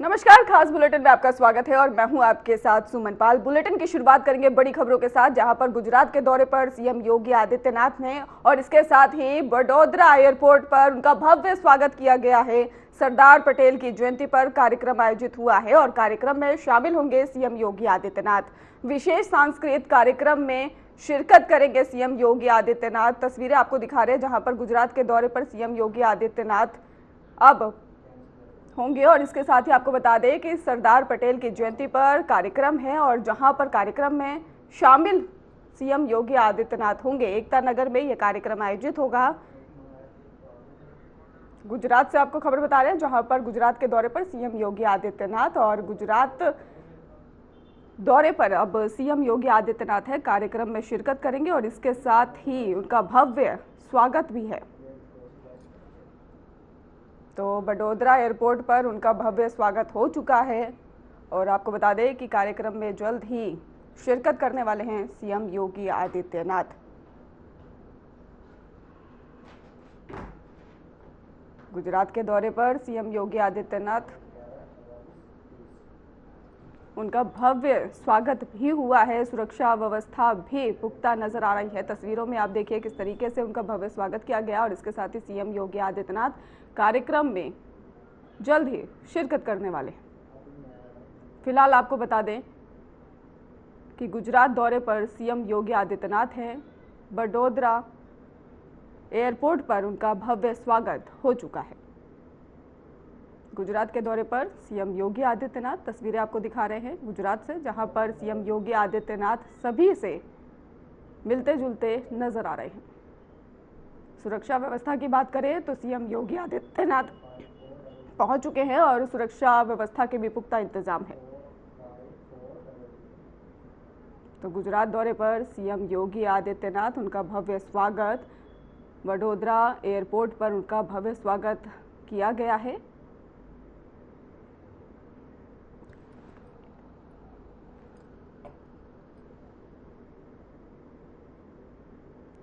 नमस्कार, खास बुलेटिन में आपका स्वागत है और मैं हूं आपके साथ सुमन पाल। बुलेटिन की शुरुआत करेंगे बड़ी खबरों के साथ, जहां पर गुजरात के दौरे पर सीएम योगी आदित्यनाथ ने और इसके साथ ही बड़ोदरा एयरपोर्ट पर उनका भव्य स्वागत किया गया है। सरदार पटेल की जयंती पर कार्यक्रम आयोजित हुआ है और कार्यक्रम में शामिल होंगे सीएम योगी आदित्यनाथ। विशेष सांस्कृतिक कार्यक्रम में शिरकत करेंगे सीएम योगी आदित्यनाथ। तस्वीरें आपको दिखा रहे हैं जहां पर गुजरात के दौरे पर सीएम योगी आदित्यनाथ अब होंगे और इसके साथ ही आपको बता दें कि सरदार पटेल की जयंती पर कार्यक्रम है और जहां पर कार्यक्रम में शामिल सीएम योगी आदित्यनाथ होंगे। एकता नगर में यह कार्यक्रम आयोजित होगा। गुजरात से आपको खबर बता रहे हैं, जहां पर गुजरात के दौरे पर सीएम योगी आदित्यनाथ और गुजरात दौरे पर अब सीएम योगी आदित्यनाथ है कार्यक्रम में शिरकत करेंगे और इसके साथ ही उनका भव्य स्वागत भी है। तो बड़ोदरा एयरपोर्ट पर उनका भव्य स्वागत हो चुका है और आपको बता दें कि कार्यक्रम में जल्द ही शिरकत करने वाले हैं सीएम योगी आदित्यनाथ। गुजरात के दौरे पर सीएम योगी आदित्यनाथ, उनका भव्य स्वागत भी हुआ है। सुरक्षा व्यवस्था भी पुख्ता नजर आ रही है। तस्वीरों में आप देखिए किस तरीके से उनका भव्य स्वागत किया गया और इसके साथ ही सीएम योगी आदित्यनाथ कार्यक्रम में जल्द ही शिरकत करने वाले। फिलहाल आपको बता दें कि गुजरात दौरे पर सीएम योगी आदित्यनाथ हैं। बड़ोदरा एयरपोर्ट पर उनका भव्य स्वागत हो चुका है। गुजरात के दौरे पर सीएम योगी आदित्यनाथ, तस्वीरें आपको दिखा रहे हैं गुजरात से, जहां पर सीएम योगी आदित्यनाथ सभी से मिलते जुलते नजर आ रहे हैं। सुरक्षा व्यवस्था की बात करें तो सीएम योगी आदित्यनाथ पहुंच चुके हैं और सुरक्षा व्यवस्था के भी पुख्ता इंतजाम है। तो गुजरात दौरे पर सीएम योगी आदित्यनाथ, उनका भव्य स्वागत, बड़ोदरा एयरपोर्ट पर उनका भव्य स्वागत किया गया है।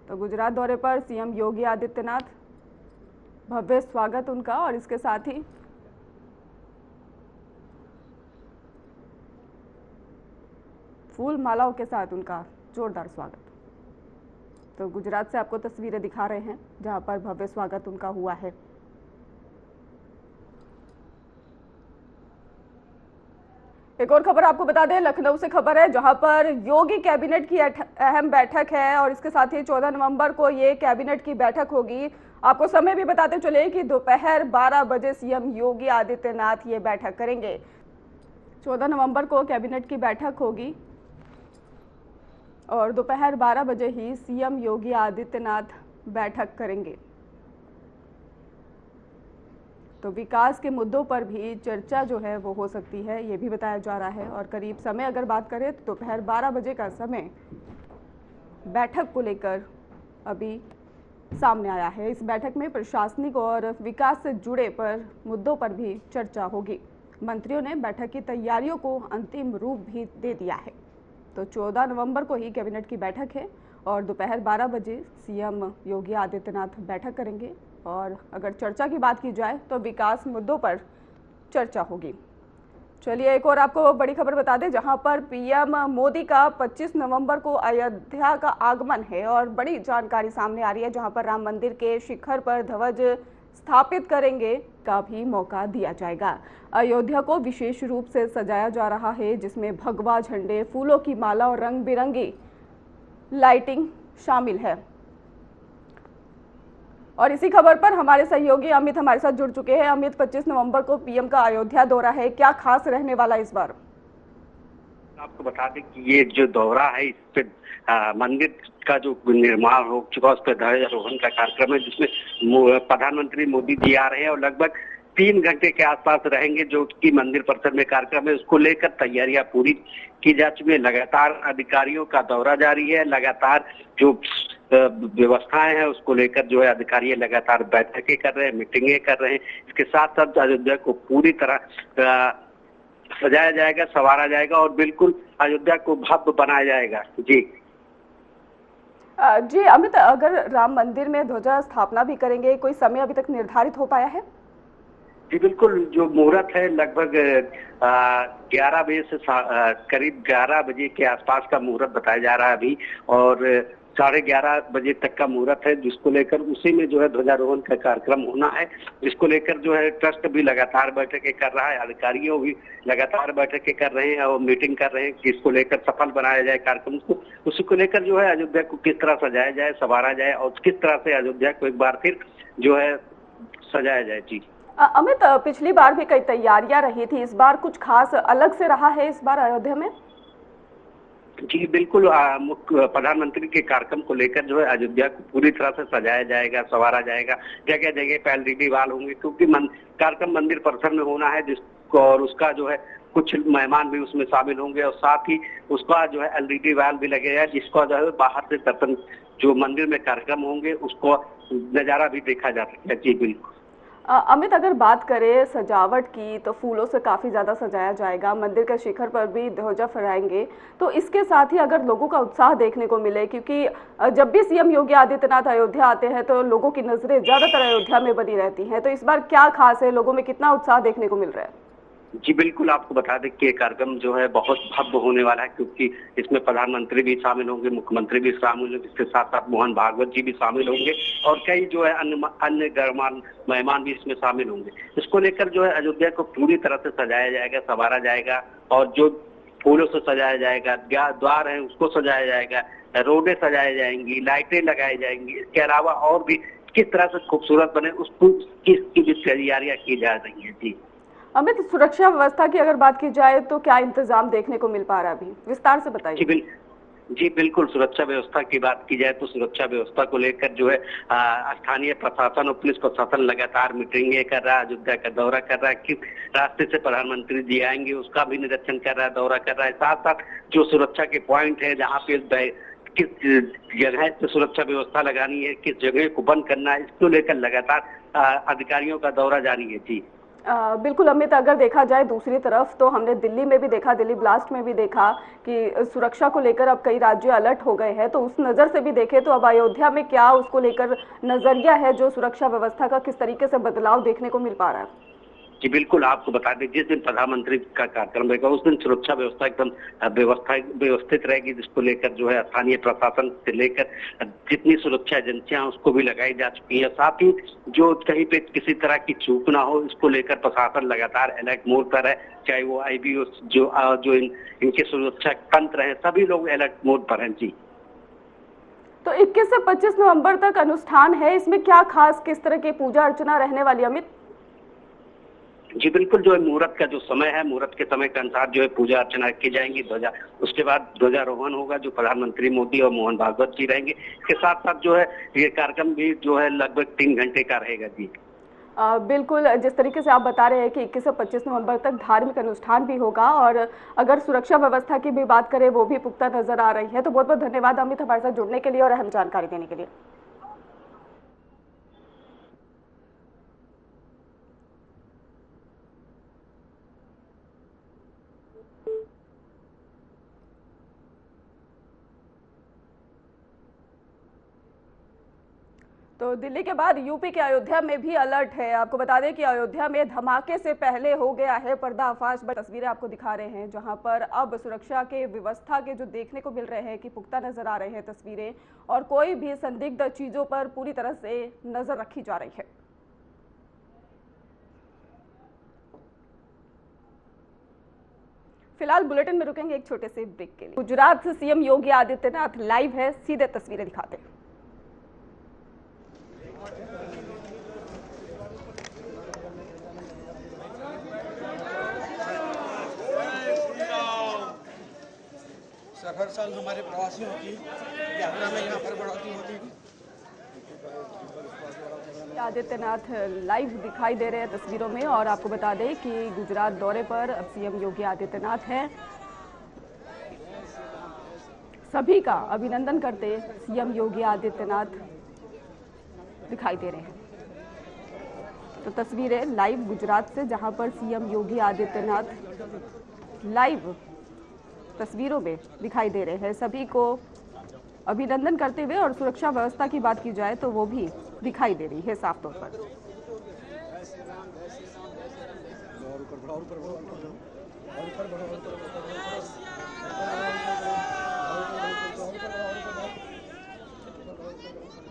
तो गुजरात दौरे पर सीएम योगी आदित्यनाथ, भव्य स्वागत उनका और इसके साथ ही फूल मालाओं के साथ उनका जोरदार स्वागत। तो गुजरात से आपको तस्वीरें दिखा रहे हैं जहां पर भव्य स्वागत उनका हुआ है। एक और खबर आपको बता दें, लखनऊ से खबर है जहां पर योगी कैबिनेट की अहम बैठक है और इसके साथ ही 14 नवंबर को ये कैबिनेट की बैठक होगी। आपको समय भी बताते चले कि दोपहर 12 बजे सीएम योगी आदित्यनाथ ये बैठक करेंगे। 14 नवंबर को कैबिनेट की बैठक होगी और दोपहर 12 बजे ही सीएम योगी आदित्यनाथ बैठक करेंगे। तो विकास के मुद्दों पर भी चर्चा जो है वो हो सकती है, ये भी बताया जा रहा है। और करीब समय अगर बात करें तो दोपहर 12 बजे का समय बैठक को लेकर अभी सामने आया है। इस बैठक में प्रशासनिक और विकास से जुड़े पर मुद्दों पर भी चर्चा होगी। मंत्रियों ने बैठक की तैयारियों को अंतिम रूप भी दे दिया है। तो 14 नवंबर को ही कैबिनेट की बैठक है और दोपहर 12 बजे सीएम योगी आदित्यनाथ बैठक करेंगे। और अगर चर्चा की बात की जाए तो विकास मुद्दों पर चर्चा होगी। चलिए एक और आपको बड़ी खबर बता दें, जहां पर पीएम मोदी का 25 नवंबर को अयोध्या का आगमन है और बड़ी जानकारी सामने आ रही है, जहां पर राम मंदिर के शिखर पर ध्वज स्थापित करेंगे का भी मौका दिया जाएगा। अयोध्या को विशेष रूप से सजाया जा रहा है, जिसमें भगवा झंडे, फूलों की माला और रंग बिरंगी लाइटिंग शामिल है। और इसी खबर पर हमारे सहयोगी अमित हमारे साथ जुड़ चुके हैं। अमित, 25 नवंबर को पीएम का अयोध्या दौरा है, क्या खास रहने वाला इस बार? आपको बता दें कि ये जो दौरा है इस पे मंदिर का जो निर्माण हो चुका उस पर ध्वजारोहण का कार्यक्रम है, जिसमें प्रधानमंत्री मोदी जी आ रहे हैं और लगभग 3 घंटे के आसपास रहेंगे, जो कि मंदिर परिसर में कार्यक्रम है। उसको लेकर तैयारियां पूरी की जा चुकी है। लगातार अधिकारियों का दौरा जारी है। लगातार जो व्यवस्थाएं हैं उसको लेकर जो है अधिकारी लगातार बैठकें कर रहे हैं, मीटिंगें कर रहे हैं। इसके साथ साथ अयोध्या को पूरी तरह सजाया जाएगा, संवारा जाएगा और बिल्कुल अयोध्या को भव्य बनाया जाएगा। जी जी अमित, अगर राम मंदिर में ध्वजा स्थापना भी करेंगे, कोई समय अभी तक निर्धारित हो पाया है? जी बिल्कुल, जो मुहूर्त है लगभग 11 बजे से करीब 11 बजे के आसपास का मुहूर्त बताया जा रहा है अभी, और 11:30 बजे तक का मुहूर्त है, जिसको लेकर उसी में जो है ध्वजारोहण का कार्यक्रम होना है, जिसको लेकर जो है ट्रस्ट भी लगातार बैठकें कर रहा है, अधिकारियों भी लगातार बैठकें कर रहे हैं और मीटिंग कर रहे हैं कि इसको लेकर सफल बनाया जाए कार्यक्रम को। उसी को लेकर जो है अयोध्या को किस तरह सजाया जाए, संवारा जाए और किस तरह से अयोध्या को एक बार फिर जो है सजाया जाए। जी अमित, पिछली बार भी कई तैयारियां रही थी, इस बार कुछ खास अलग से रहा है इस बार अयोध्या में? जी बिल्कुल, मुख्य प्रधानमंत्री के कार्यक्रम को लेकर जो है अयोध्या को पूरी तरह से सजाया जाएगा, संवारा जाएगा, जगह जगह पे एलईडी वाल होंगे, क्योंकि कार्यक्रम मंदिर परिसर में होना है, जिसको और उसका जो है कुछ मेहमान भी उसमें शामिल होंगे और साथ ही उसका जो है एलईडी वाल भी लगेगा, जिसको जो है बाहर से दर्शन जो मंदिर में कार्यक्रम होंगे उसको नजारा भी देखा जा सकता है। जी बिल्कुल। अमित, अगर बात करें सजावट की तो फूलों से काफ़ी ज़्यादा सजाया जाएगा, मंदिर के शिखर पर भी ध्वजा फहराएंगे, तो इसके साथ ही अगर लोगों का उत्साह देखने को मिले, क्योंकि जब भी सीएम योगी आदित्यनाथ अयोध्या आते हैं तो लोगों की नज़रें ज़्यादातर अयोध्या में बनी रहती हैं, तो इस बार क्या खास है, लोगों में कितना उत्साह देखने को मिल रहा है? जी बिल्कुल, आपको बता दें कि ये कार्यक्रम जो है बहुत भव्य होने वाला है, क्योंकि इसमें प्रधानमंत्री भी शामिल होंगे, मुख्यमंत्री भी शामिल होंगे, इसके साथ साथ मोहन भागवत जी भी शामिल होंगे और कई जो है अन्य गणमान्य मेहमान भी इसमें शामिल होंगे। इसको लेकर जो है अयोध्या को पूरी तरह से सजाया जाएगा, संवारा जाएगा और जो फूलों से सजाया जाएगा, द्वार है उसको सजाया जाएगा, रोडें सजाई जाएंगी, लाइटें लगाई जाएंगी, इसके अलावा और भी किस तरह से खूबसूरत बने उसको की भी तैयारियां की जा रही है। जी अमित, सुरक्षा व्यवस्था की अगर बात की जाए तो क्या इंतजाम देखने को मिल पा रहा है, अभी विस्तार से बताइए। जी बिल्कुल, सुरक्षा व्यवस्था की बात की जाए तो सुरक्षा व्यवस्था को लेकर जो है स्थानीय प्रशासन और पुलिस प्रशासन लगातार मीटिंगें कर रहा है, अयोध्या का दौरा कर रहा है, किस रास्ते से प्रधानमंत्री जी आएंगे उसका भी निरीक्षण कर रहा है, दौरा कर रहा है, साथ साथ जो सुरक्षा के पॉइंट है जहाँ पे किस जगह पे सुरक्षा व्यवस्था लगानी है, किस जगह को बंद करना है, इसको लेकर लगातार अधिकारियों का दौरा जारी है। जी बिल्कुल अमित, अगर देखा जाए दूसरी तरफ तो हमने दिल्ली में भी देखा, दिल्ली ब्लास्ट में भी देखा कि सुरक्षा को लेकर अब कई राज्य अलर्ट हो गए हैं, तो उस नज़र से भी देखें तो अब अयोध्या में क्या उसको लेकर नजरिया है, जो सुरक्षा व्यवस्था का किस तरीके से बदलाव देखने को मिल पा रहा है? जी बिल्कुल, आपको बता दें जिस दिन प्रधानमंत्री का कार्यक्रम रहेगा उस दिन सुरक्षा व्यवस्था एकदम व्यवस्थित रहेगी, जिसको लेकर जो है स्थानीय प्रशासन से लेकर जितनी सुरक्षा एजेंसियां उसको भी लगाई जा चुकी है, साथ ही जो कहीं पे किसी तरह की चूक ना हो इसको लेकर प्रशासन लगातार अलर्ट मोड पर है, चाहे वो IBO जो इनके सुरक्षा तंत्र है सभी लोग अलर्ट मोड पर हैं। जी तो 21 से 25 नवंबर तक अनुष्ठान है, इसमें क्या खास किस तरह की पूजा अर्चना रहने वाली अमित? जी बिल्कुल, जो है मुहूर्त का जो समय है, मुहूर्त के समय के अनुसार जो है पूजा अर्चना की जाएंगी, उसके बाद ध्वजारोहण होगा जो प्रधानमंत्री मोदी और मोहन भागवत जी रहेंगे। इसके साथ साथ जो है ये कार्यक्रम भी जो है लगभग 3 घंटे का रहेगा। जी बिल्कुल, जिस तरीके से आप बता रहे हैं कि 21 से 25 नवंबर तक धार्मिक अनुष्ठान भी होगा और अगर सुरक्षा व्यवस्था की भी बात करें वो भी पुख्ता नजर आ रही है, तो बहुत बहुत धन्यवाद अमित हमारे साथ जुड़ने के लिए और अहम जानकारी देने के लिए। तो दिल्ली के बाद यूपी के अयोध्या में भी अलर्ट है। आपको बता दें कि अयोध्या में धमाके से पहले हो गया है पर्दाफाश। तस्वीरें आपको दिखा रहे हैं जहां पर अब सुरक्षा के व्यवस्था के जो देखने को मिल रहे हैं कि पुख्ता नजर आ रहे हैं तस्वीरें, और कोई भी संदिग्ध चीजों पर पूरी तरह से नजर रखी जा रही है। फिलहाल बुलेटिन में रुकेंगे एक छोटे से ब्रेक के लिए। गुजरात से सीएम योगी आदित्यनाथ लाइव है, सीधे तस्वीरें दिखाते हैं। हर साल हमारे प्रवासियों की यात्रा में यहाँ पर बढ़ोतरी होती है। आदित्यनाथ लाइव दिखाई दे रहे हैं तस्वीरों में, और आपको बता दें कि गुजरात दौरे पर अब सीएम योगी आदित्यनाथ हैं। सभी का अभिनंदन करते सीएम योगी आदित्यनाथ दिखाई दे रहे हैं। तो तस्वीरें लाइव गुजरात से जहां पर सीएम योगी आदित्यनाथ लाइव तस्वीरों में दिखाई दे रहे हैं, सभी को अभिनंदन करते हुए, और सुरक्षा व्यवस्था की बात की जाए तो वो भी दिखाई दे रही है साफ तौर पर।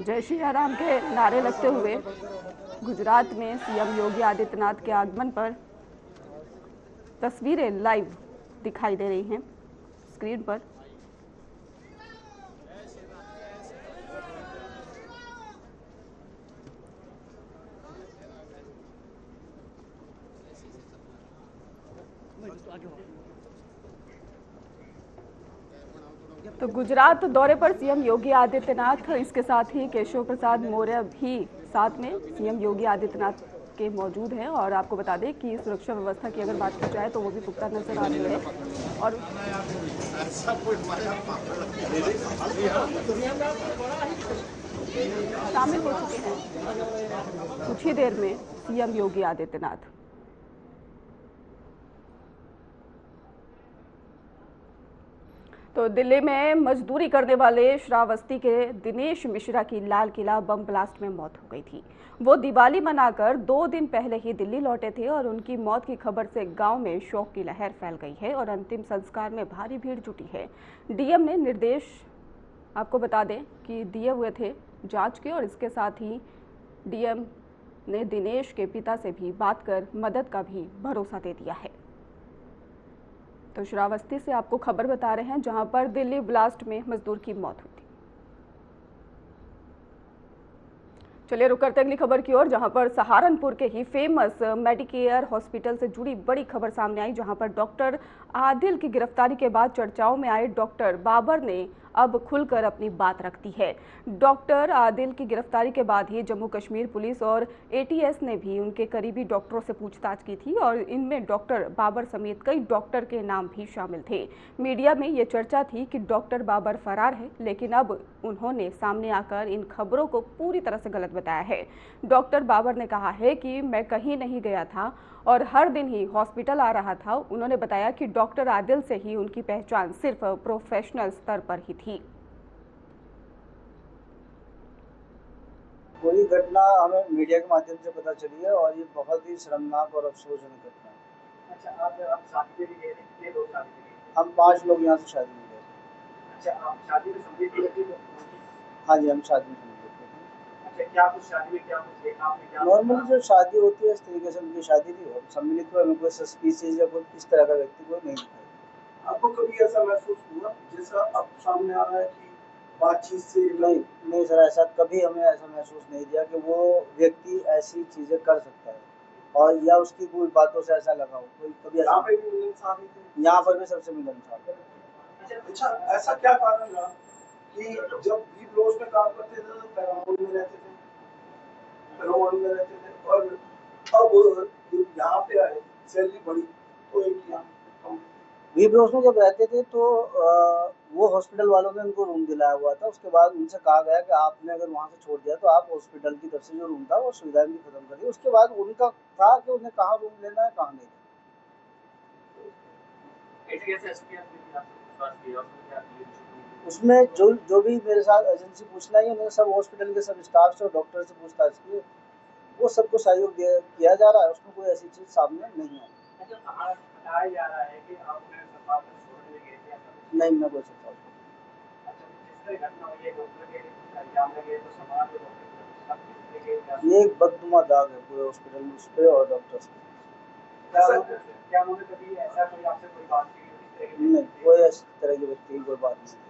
जय श्री राम के नारे लगते हुए गुजरात में सीएम योगी आदित्यनाथ के आगमन पर तस्वीरें लाइव दिखाई दे रही हैं स्क्रीन पर। तो गुजरात दौरे पर सीएम योगी आदित्यनाथ, इसके साथ ही केशव प्रसाद मौर्य भी साथ में सीएम योगी आदित्यनाथ के मौजूद हैं। और आपको बता दें कि सुरक्षा व्यवस्था की अगर बात की जाए तो वो भी पुख्ता नजर आ रही है और शामिल हो चुके हैं कुछ ही देर में सीएम योगी आदित्यनाथ। तो दिल्ली में मजदूरी करने वाले श्रावस्ती के दिनेश मिश्रा की लाल किला बम ब्लास्ट में मौत हो गई थी। वो दिवाली मनाकर 2 दिन पहले ही दिल्ली लौटे थे और उनकी मौत की खबर से गांव में शोक की लहर फैल गई है और अंतिम संस्कार में भारी भीड़ जुटी है। डीएम ने निर्देश आपको बता दें कि दिए हुए थे जांच के और इसके साथ ही डीएम ने दिनेश के पिता से भी बात कर मदद का भी भरोसा दे दिया है। तो श्रावस्ती से आपको खबर बता रहे हैं जहां पर दिल्ली ब्लास्ट में मजदूर की मौत हुई थी। चलिए रुक करते अगली खबर की ओर, जहां पर सहारनपुर के ही फेमस मेडिकेयर हॉस्पिटल से जुड़ी बड़ी खबर सामने आई, जहां पर डॉक्टर आदिल की गिरफ्तारी के बाद चर्चाओं में आए डॉक्टर बाबर ने अब खुलकर अपनी बात रख दी है। डॉक्टर आदिल की गिरफ्तारी के बाद ही जम्मू कश्मीर पुलिस और एटीएस ने भी उनके करीबी डॉक्टरों से पूछताछ की थी और इनमें डॉक्टर बाबर समेत कई डॉक्टर के नाम भी शामिल थे। मीडिया में ये चर्चा थी कि डॉक्टर बाबर फरार है, लेकिन अब उन्होंने सामने आकर इन खबरों को पूरी तरह से गलत बताया है। डॉक्टर बाबर ने कहा है कि मैं कहीं नहीं गया था और हर दिन ही हॉस्पिटल आ रहा था। उन्होंने बताया कि डॉक्टर आदिल से ही उनकी पहचान सिर्फ प्रोफेशनल स्तर पर ही थी। पूरी घटना हमें मीडिया के माध्यम से पता चली है और ये बहुत ही शर्मनाक और अफसोसजनक घटना है। अच्छा, आप शादी में गए थे? कितने लोग शादी में गए? हम 5 लोग यहाँ से शादी में गए थे। अच्छा, आप शादी में सम्मिलित हुए थे? हाँ जी, हम शादी में सम्मिलित हुए थे। अच्छा, क्या कुछ शादी में क्या कुछ देखा आपने? क्या नॉर्मली जो शादी होती है इस तरीके से उनकी शादी थी और सम्मिलित हुए, हमें कोई सस्पिशियस या कोई इस तरह का व्यक्ति कोई नहीं दिखाई। आपको कभी ऐसा महसूस हुआ जैसा अब सामने आ रहा है कि बातचीत से? नहीं सर, ऐसा कभी हमें ऐसा महसूस नहीं दिया कि वो व्यक्ति ऐसी चीजें कर सकता है और या उसकी कोई बातों से ऐसा लगा हो। कोई कभी यहाँ पे भी मिलनसार ही थे? यहाँ पर भी सबसे मिलनसार। अच्छा, ऐसा क्या कारण रहा कि जब भी ब्लोज में काम करते थे तो पैरामोल में रहते थे और अब यहाँ पे आए, सैलरी बढ़ी तो एक यहाँ वी ब्रोस में जब रहते थे तो वो हॉस्पिटल वालों ने उनको रूम दिलाया हुआ था। उसके बाद उनसे कहा गया कि आपने अगर वहाँ से छोड़ दिया तो आप हॉस्पिटल की तरफ से जो रूम था वो सुविधाएं भी खत्म करिए। उसके बाद उनका था कि उन्हें कहाँ रूम लेना है कहाँ नहीं। उसमें जो भी मेरे साथ एजेंसी पूछना है उन्होंने सब हॉस्पिटल के सब स्टाफ से और डॉक्टर से पूछताछ की, वो सबको सहयोग किया जा रहा है। उसमें कोई ऐसी चीज सामने नहीं आई। नहीं, मैं बोल सकता हूँ। ये एक बदनुमा दाग है पूरे हॉस्पिटल में उस पे और डॉक्टर्स पे। नहीं, कोई इस तरह के व्यक्ति की कोई बात नहीं।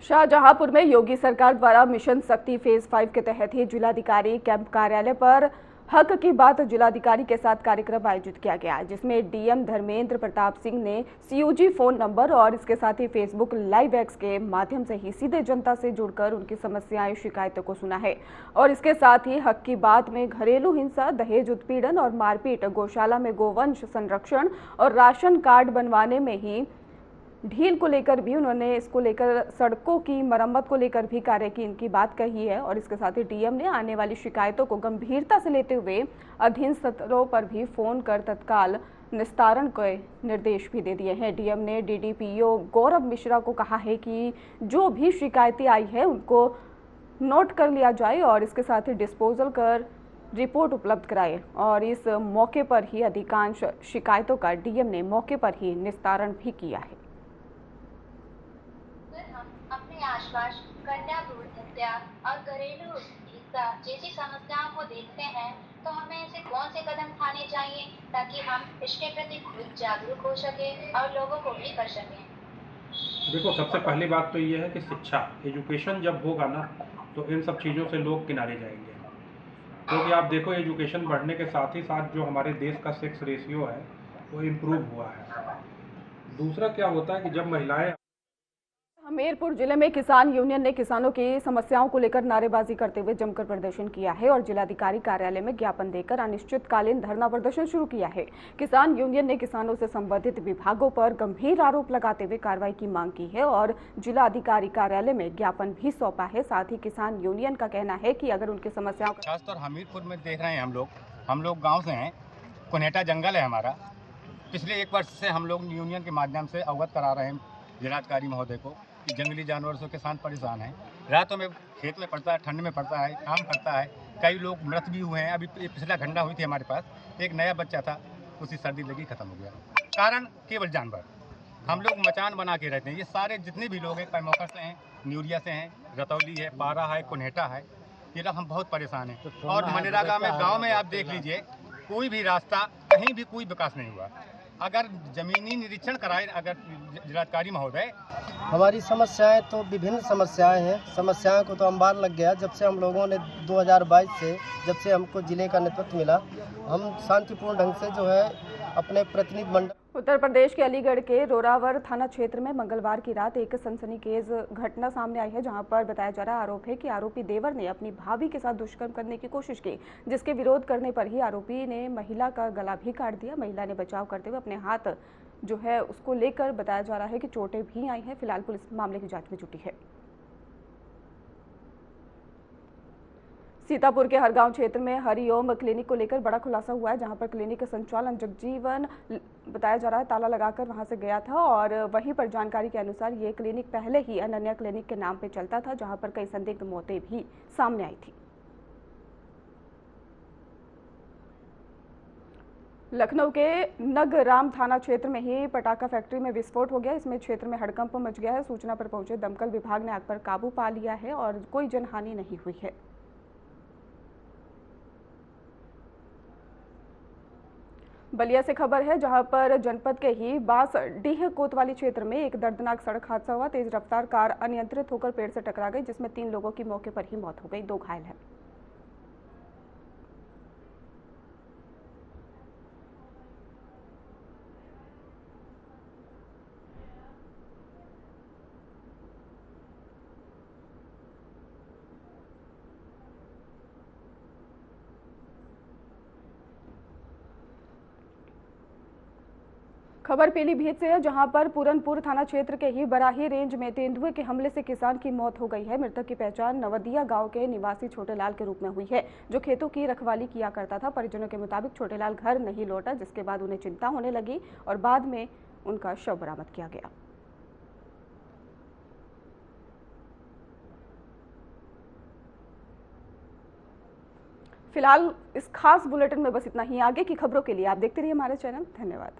शाहजहांपुर में योगी सरकार द्वारा मिशन शक्ति फेज 5 के तहत ही जिलाधिकारी कैंप कार्यालय पर हक की बात जिलाधिकारी के साथ कार्यक्रम आयोजित किया गया, जिसमें डीएम धर्मेंद्र प्रताप सिंह ने सीयूजी फोन नंबर और इसके साथ ही फेसबुक लाइव एक्स के माध्यम से ही सीधे जनता से जुड़कर उनकी समस्याएं शिकायतों को सुना है। और इसके साथ ही हक की बात में घरेलू हिंसा, दहेज उत्पीड़न और मारपीट, गौशाला में गोवंश संरक्षण और राशन कार्ड बनवाने में ही ढील को लेकर भी उन्होंने इसको लेकर सड़कों की मरम्मत को लेकर भी कार्य की इनकी बात कही है। और इसके साथ ही डीएम ने आने वाली शिकायतों को गंभीरता से लेते हुए अधीन सत्रों पर भी फोन कर तत्काल निस्तारण के निर्देश भी दे दिए हैं। डीएम ने डीडीपीओ गौरव मिश्रा को कहा है कि जो भी शिकायतें आई है उनको नोट कर लिया जाए और इसके साथ ही डिस्पोजल कर रिपोर्ट उपलब्ध कराए और इस मौके पर ही अधिकांश शिकायतों का डीएम ने मौके पर ही निस्तारण भी किया है। अपने आसपास कन्या भ्रूण हत्या और घरेलू हिंसा जैसी समस्याओं को देखते हैं तो हमें ऐसे कौन से कदम उठाने चाहिए ताकि हम इसके प्रति खुद जागरूक हो सके और लोगों को भी कर सकें। देखो, सबसे पहली बात तो ये है कि शिक्षा, एजुकेशन जब होगा ना तो इन सब चीज़ों से लोग किनारे जाएंगे। क्योंकि आप देखो, एजुकेशन बढ़ने के साथ ही साथ जो हमारे देश का सेक्स रेशियो है वो इम्प्रूव हुआ है। दूसरा क्या होता है कि जब महिलाएं हमीरपुर जिले में किसान यूनियन ने किसानों की समस्याओं को लेकर नारेबाजी करते हुए जमकर प्रदर्शन किया है और जिलाधिकारी कार्यालय में ज्ञापन देकर अनिश्चितकालीन धरना प्रदर्शन शुरू किया है। किसान यूनियन ने किसानों से संबंधित विभागों पर गंभीर आरोप लगाते हुए कार्रवाई की मांग की है और जिलाधिकारी कार्यालय में ज्ञापन भी सौंपा है। साथ ही किसान यूनियन का कहना है कि अगर उनकी समस्याओं का खासतौर हमीरपुर में देख रहे हैं, हम लोग गाँव से हैं, कुनेटा जंगल है हमारा। पिछले 1 वर्ष से हम लोग यूनियन के माध्यम से अवगत करा रहे हैं जिलाधिकारी महोदय को कि जंगली जानवरों से किसान परेशान हैं। रातों में खेत में पड़ता है, ठंड में पड़ता है, काम करता है, कई लोग मृत भी हुए हैं। अभी पिछला घटना हुई थी हमारे पास, एक नया बच्चा था, उसी सर्दी लगी खत्म हो गया। कारण केवल जानवर। हम लोग मचान बना के रहते हैं। ये सारे जितने भी लोग हैं, पैमौका से हैं, न्यूरिया से हैं, रतौली है, पारा है, कुनेटा है, ये लोग हम बहुत परेशान हैं। और मनरेगा में गाँव में आप देख लीजिए, कोई भी रास्ता कहीं भी कोई विकास नहीं हुआ। अगर जमीनी निरीक्षण कराए अगर जिलाधिकारी महोदय। हमारी समस्याएं तो विभिन्न समस्याएं हैं। समस्याओं को तो अंबार लग गया। जब से हम लोगों ने 2022 से जब से हमको जिले का नेतृत्व मिला, हम शांतिपूर्ण ढंग से जो है अपने प्रतिनिधि मंडल। उत्तर प्रदेश के अलीगढ़ के रोरावर थाना क्षेत्र में मंगलवार की रात एक सनसनीखेज घटना सामने आई है, जहां पर बताया जा रहा आरोप है कि आरोपी देवर ने अपनी भाभी के साथ दुष्कर्म करने की कोशिश की, जिसके विरोध करने पर ही आरोपी ने महिला का गला भी काट दिया। महिला ने बचाव करते हुए अपने हाथ जो है उसको लेकर बताया जा रहा है कि चोटें भी आई हैं। फिलहाल पुलिस मामले की जांच में जुटी है। सीतापुर के हरगांव क्षेत्र में हरिओम क्लिनिक को लेकर बड़ा खुलासा हुआ है, जहां पर क्लिनिक का संचालन जगजीवन बताया जा रहा है ताला लगाकर वहां से गया था और वहीं पर जानकारी के अनुसार ये क्लिनिक पहले ही अनन्या क्लिनिक के नाम पे चलता था, जहां पर कई संदिग्ध मौतें भी सामने आई थी। लखनऊ के नगराम थाना क्षेत्र में ही पटाखा फैक्ट्री में विस्फोट हो गया। इसमें क्षेत्र में हड़कंप मच गया है। सूचना पर पहुंचे दमकल विभाग ने आग पर काबू पा लिया है और कोई जनहानि नहीं हुई है। बलिया से खबर है, जहां पर जनपद के ही बांसडीह कोतवाली क्षेत्र में एक दर्दनाक सड़क हादसा हुआ। तेज रफ्तार कार अनियंत्रित होकर पेड़ से टकरा गई, जिसमें 3 लोगों की मौके पर ही मौत हो गई, 2 घायल हैं। खबर पीलीभीत से है, जहां पर पूरनपुर थाना क्षेत्र के ही बराही रेंज में तेंदुए के हमले से किसान की मौत हो गई है। मृतक की पहचान नवदिया गांव के निवासी छोटेलाल के रूप में हुई है, जो खेतों की रखवाली किया करता था। परिजनों के मुताबिक छोटेलाल घर नहीं लौटा, जिसके बाद उन्हें चिंता होने लगी और बाद में उनका शव बरामद किया गया। फिलहाल इस खास बुलेटिन में बस इतना ही। आगे की खबरों के लिए आप देखते रहिए हमारे चैनल। धन्यवाद।